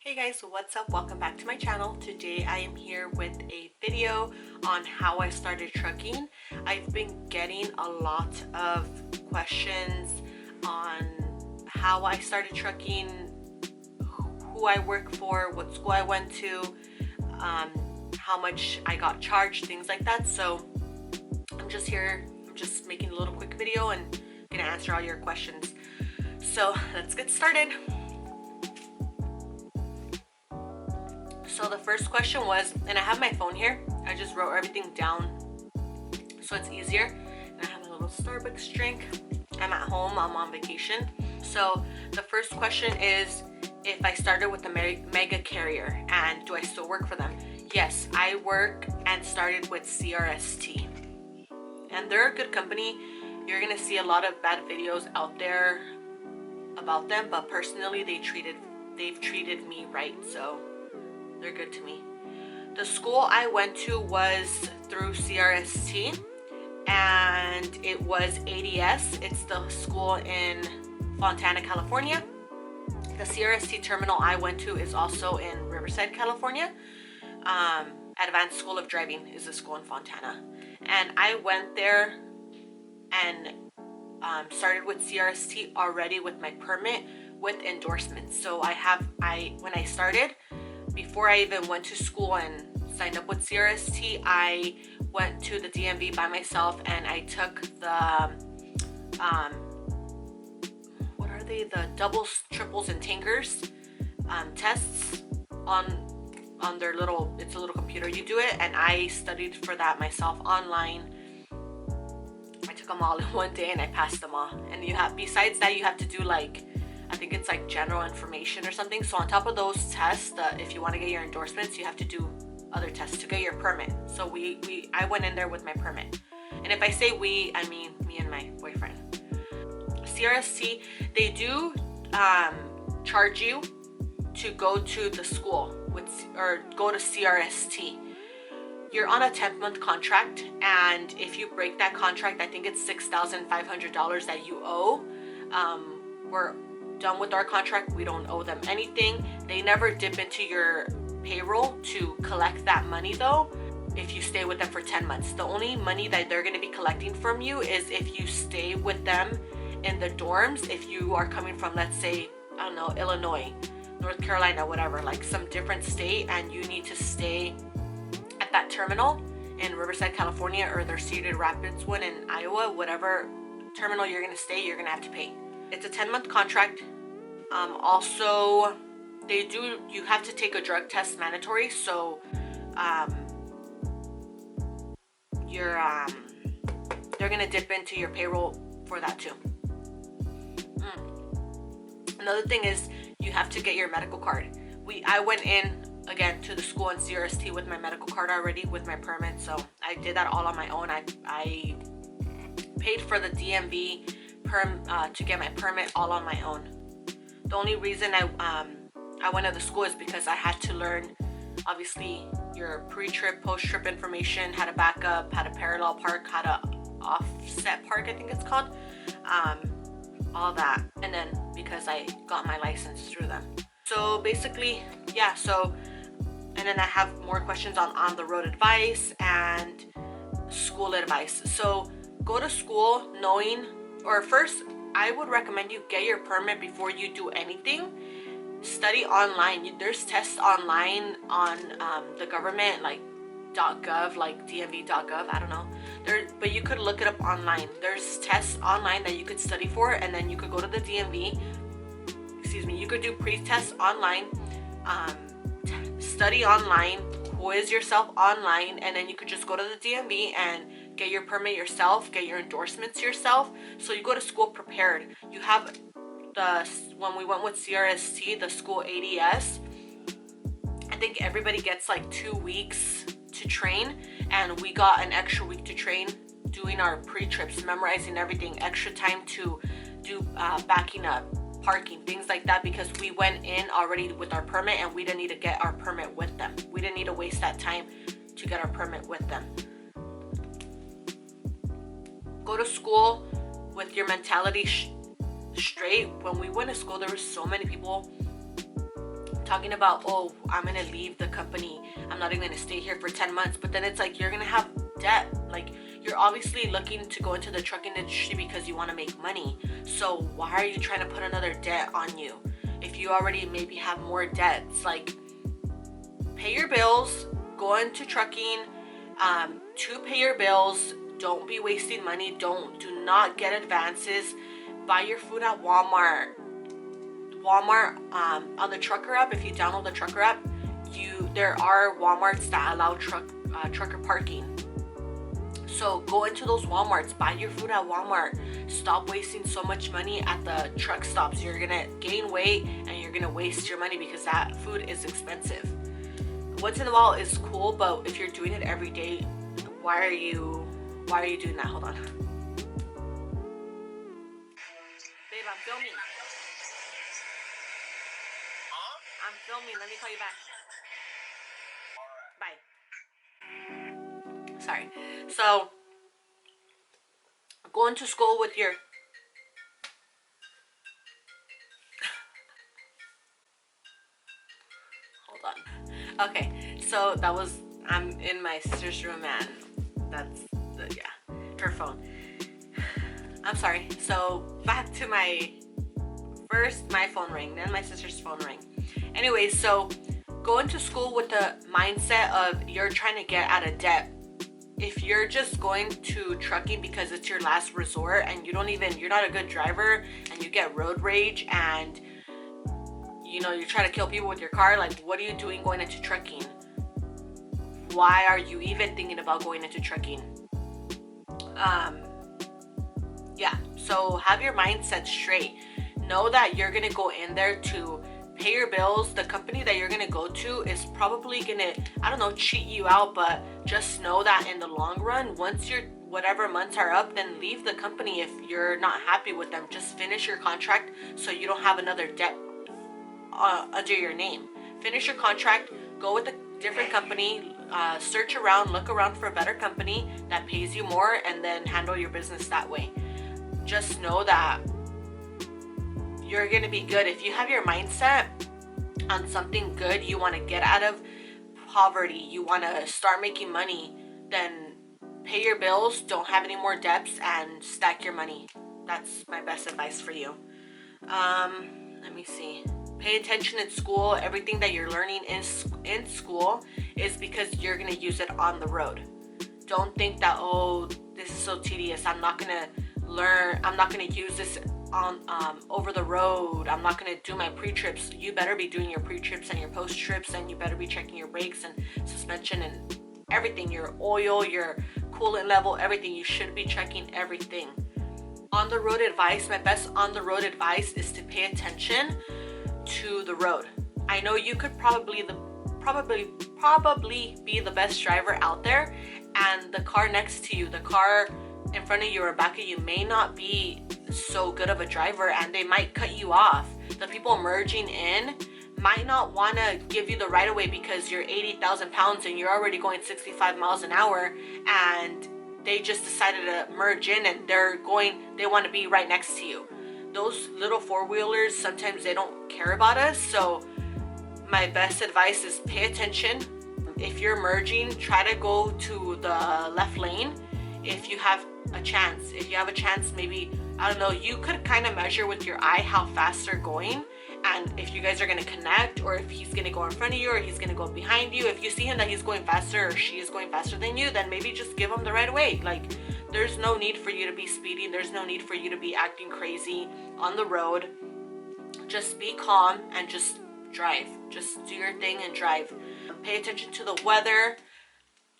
Hey guys, what's up? Welcome back to my channel. Today I am here with a video on how I started trucking. I've been getting a lot of questions on how I started trucking, who I work for, what school I went to, how much I got charged, things like that. So I'm just making a little quick video and gonna answer all your questions. So let's get started. So the first question was, and I have my phone here, I just wrote everything down so it's easier. And I have a little Starbucks drink. I'm at home, I'm on vacation. So the first question is if I started with a mega carrier and do I still work for them? Yes, I work and started with CRST. And they're a good company. You're gonna see a lot of bad videos out there about them, but personally they've treated me right, so they're good to me. The school I went to was through CRST and it was ADS. It's the school in Fontana, California. The CRST terminal I went to is also in Riverside, California. Advanced School of Driving is a school in Fontana. And I went there and started with CRST already with my permit with endorsements. So when I started, before I even went to school and signed up with CRST, I went to the DMV by myself and I took the what are they, the doubles, triples, and tankers tests on their little, it's a little computer, you do it, and I studied for that myself online. I took them all in one day and I passed them all. And besides that, you have to do like, I think it's like general information or something. So on top of those tests, if you want to get your endorsements, you have to do other tests to get your permit. So I went in there with my permit. And if I say we, I mean me and my boyfriend. CRST, they do charge you to go to the school or go to CRST. You're on a 10-month contract, and if you break that contract, I think it's $6,500 that you owe. We're done with our contract. We don't owe them anything. They never dip into your payroll to collect that money though if you stay with them for 10 months. The only money that they're going to be collecting from you is if you stay with them in the dorms. If you are coming from, let's say, I don't know, Illinois, North Carolina, whatever, like some different state, and you need to stay at that terminal in Riverside, California, or their Cedar Rapids one in Iowa, whatever terminal you're going to stay, you're going to have to pay. It's a 10-month contract. Also, you have to take a drug test mandatory, so they're gonna dip into your payroll for that too. Another thing is you have to get your medical card. I went in again to the school in CRST with my medical card already, with my permit, so I did that all on my own. I paid for the DMV to get my permit all on my own. The only reason I went to the school is because I had to learn, obviously, your pre-trip, post-trip information, how to back up, how to parallel park, how to offset park, I think it's called, all that. And then because I got my license through them. So basically, yeah, and then I have more questions on the road advice and school advice. So go to school knowing, or first, I would recommend you get your permit before you do anything. Study online. There's tests online on the government, like .gov, like dmv.gov, I don't know. But you could look it up online. There's tests online that you could study for, and then you could go to the DMV. You could do pre-tests online, study online, quiz yourself online, and then you could just go to the DMV and get your permit yourself, get your endorsements yourself. So you go to school prepared. You have when we went with CRST, the school ADS, I think everybody gets like 2 weeks to train, and we got an extra week to train doing our pre-trips, memorizing everything, extra time to do backing up, parking, things like that, because we went in already with our permit and we didn't need to get our permit with them. We didn't need to waste that time to get our permit with them. Go to school with your mentality straight. When we went to school, there were so many people talking about, oh, I'm gonna leave the company, I'm not even gonna stay here for 10 months, but then it's like you're gonna have debt. Like, you're obviously looking to go into the trucking industry because you want to make money. So why are you trying to put another debt on you if you already maybe have more debts? Like, pay your bills, go into trucking to pay your bills. Don't be wasting money. Do not get advances. Buy your food at Walmart. On the trucker app, if you download the trucker app, there are Walmarts that allow trucker parking. So go into those Walmarts, buy your food at Walmart. Stop wasting so much money at the truck stops. You're gonna gain weight and you're gonna waste your money because that food is expensive. Once in a while is cool, but if you're doing it every day, why are you doing that? Hold on. Babe, I'm filming. I'm filming. Let me call you back. Bye. Sorry. So, going to school with your... Hold on. Okay, so that was... I'm in my sister's room and that's... yeah, her phone. I'm sorry. So, back to my... First, my phone rang, then my sister's phone rang. Anyway, so go into school with the mindset of you're trying to get out of debt. If you're just going to trucking because it's your last resort and you're not a good driver and you get road rage and you try to kill people with your car, like, what are you doing going into trucking? Why are you even thinking about going into trucking? Yeah, so have your mindset straight. Know that you're gonna go in there to pay your bills. The company that you're gonna go to is probably gonna, I don't know, cheat you out, but just know that in the long run, once your whatever months are up, then leave the company if you're not happy with them. Just finish your contract so you don't have another debt under your name. Finish your contract, go with a different company, search around, look around for a better company that pays you more, and then handle your business that way. Just know that you're gonna be good. If you have your mindset on something good, you want to get out of poverty, you want to start making money, then pay your bills, don't have any more debts, and stack your money. That's my best advice for you. Let me see. Pay attention in school. Everything that you're learning in school is because you're gonna use it on the road. Don't think that, oh, this is so tedious, I'm not gonna use this on over the road, I'm not gonna do my pre-trips. You better be doing your pre-trips and your post-trips, and you better be checking your brakes and suspension and everything, your oil, your coolant level, everything. You should be checking everything. On the road advice, my best on the road advice is to pay attention to the road. I know you could probably be the best driver out there, and the car next to you, the car in front of you or back of you may not be so good of a driver, and they might cut you off. The people merging in might not want to give you the right of way because you're 80,000 pounds and you're already going 65 miles an hour, and they just decided to merge in and they want to be right next to you. Those little four-wheelers, sometimes they don't care about us. So my best advice is pay attention. If you're merging, try to go to the left lane if you have a chance. Maybe, I don't know, you could kind of measure with your eye how fast they're going, and if you guys are going to connect, or if he's going to go in front of you or he's going to go behind you. If you see him that he's going faster or she is going faster than you, then maybe just give him the right of way. Like, there's no need for you to be speeding. There's no need for you to be acting crazy on the road. Just be calm and just drive. Just do your thing and drive. Pay attention to the weather.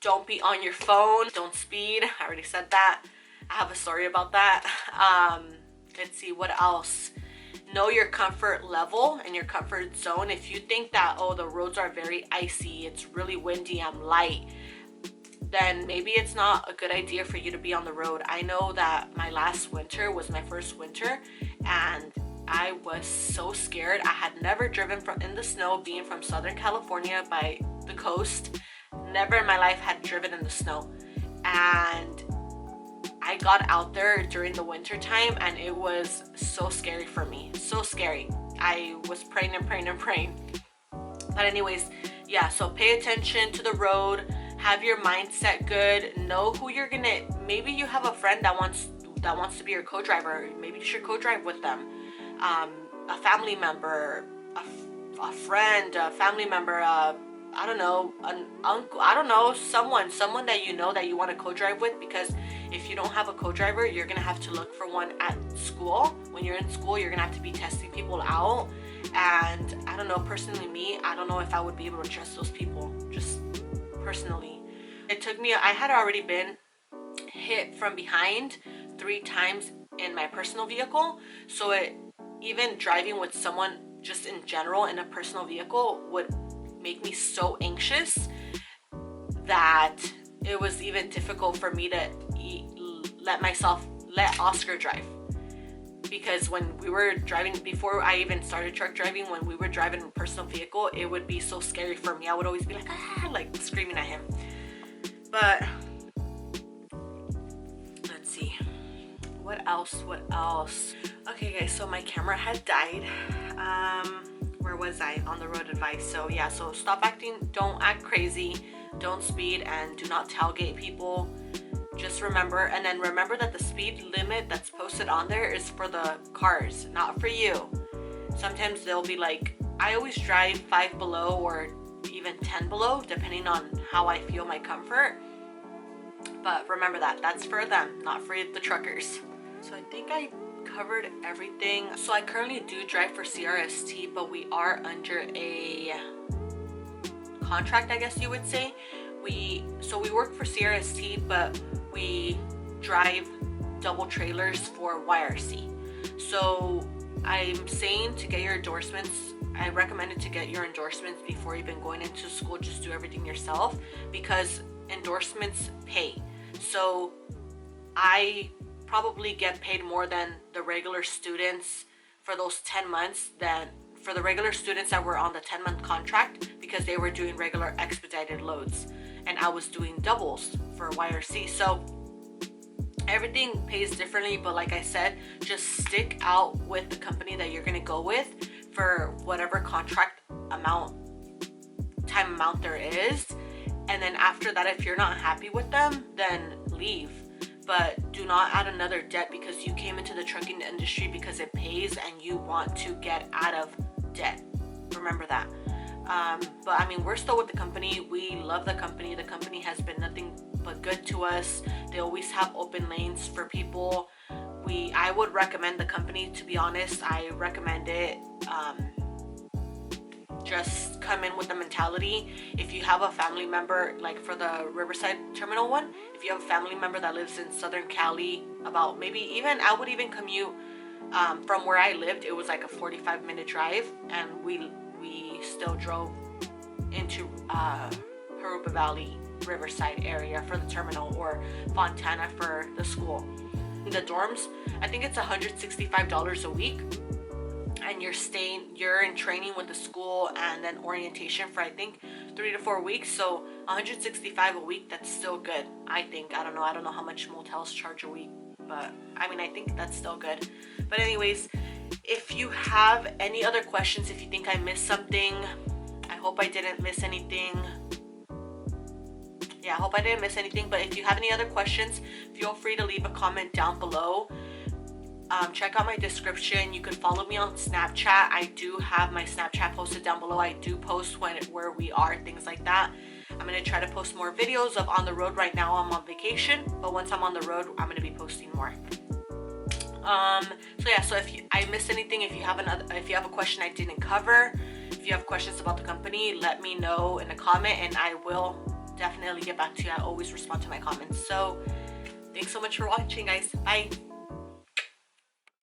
Don't be on your phone. Don't speed. I already said that. I have a story about that. Let's see, what else? Know your comfort level and your comfort zone. If you think that, oh, the roads are very icy, it's really windy, I'm light, then maybe it's not a good idea for you to be on the road. I know that my last winter was my first winter, and I was so scared. I had never driven in the snow, being from Southern California by the coast. Never in my life had driven in the snow. And I got out there during the winter time, and it was so scary for me. So scary. I was praying and praying and praying. But anyways, yeah, so pay attention to the road, have your mindset good, know who you're gonna, maybe you have a friend that wants to be your co-driver. Maybe you should co-drive with them. A family member, a friend, a family member, I don't know, an uncle, I don't know, someone that you know that you want to co-drive with, because if you don't have a co-driver, you're gonna have to look for one at school. When you're in school, you're gonna have to be testing people out. And I don't know, personally me, I don't know if I would be able to trust those people, just personally. It took me, I had already been hit from behind 3 times in my personal vehicle, so even driving with someone just in general in a personal vehicle would make me so anxious that it was even difficult for me to let Oscar drive. Because when we were driving, before I even started truck driving, when we were driving a personal vehicle, it would be so scary for me. I would always be like screaming at him. But let's see, what else? Okay guys, so my camera had died. Where was I? On the road advice. So yeah, so stop acting, don't act crazy, don't speed, and do not tailgate people. Just remember, and then remember that the speed limit that's posted on there is for the cars, not for you. Sometimes they'll be like, I always drive 5 below or even 10 below, depending on how I feel my comfort. But remember that, that's for them, not for the truckers. So I think I covered everything. So I currently do drive for CRST, but we are under a contract, I guess you would say. We work for CRST, but we drive double trailers for YRC. So I'm saying to get your endorsements, I recommend it to get your endorsements before even going into school. Just do everything yourself, because endorsements pay. So I probably get paid more than the regular students for those 10 months than for the regular students that were on the 10-month contract, because they were doing regular expedited loads and I was doing doubles for YRC. So everything pays differently, but like I said, just stick out with the company that you're gonna go with for whatever contract time amount there is. And then after that, if you're not happy with them, then leave. But do not add another debt, because you came into the trucking industry because it pays and you want to get out of debt. Remember that. But I mean, we're still with the company. We love the company. The company has been nothing but good to us. They always have open lanes for people. I would recommend the company, to be honest. I recommend it. Just come in with the mentality. If you have a family member, like for the Riverside Terminal one, if you have a family member that lives in Southern Cali, about maybe even, I would even commute from where I lived. It was like a 45-minute drive, and we still drove into Harupa Valley, Riverside area for the terminal, or Fontana for the school. The dorms, I think it's $165 a week, and you're in training with the school and then orientation for I think 3 to 4 weeks. So $165 a week, that's still good, I think. I don't know how much motels charge a week, but I mean, I think that's still good. But anyways, if you have any other questions, if you think I missed something, I hope I didn't miss anything. Yeah, I hope I didn't miss anything. But if you have any other questions, feel free to leave a comment down below. Check out my description. You can follow me on Snapchat. I do have my Snapchat posted down below. I do post where we are, things like that. I'm going to try to post more videos of on the road. Right now I'm on vacation, but once I'm on the road, I'm going to be posting more. So yeah, so if I missed anything, if you have a question I didn't cover, if you have questions about the company, let me know in a comment and I will definitely get back to you. I always respond to my comments. So thanks so much for watching, guys. Bye.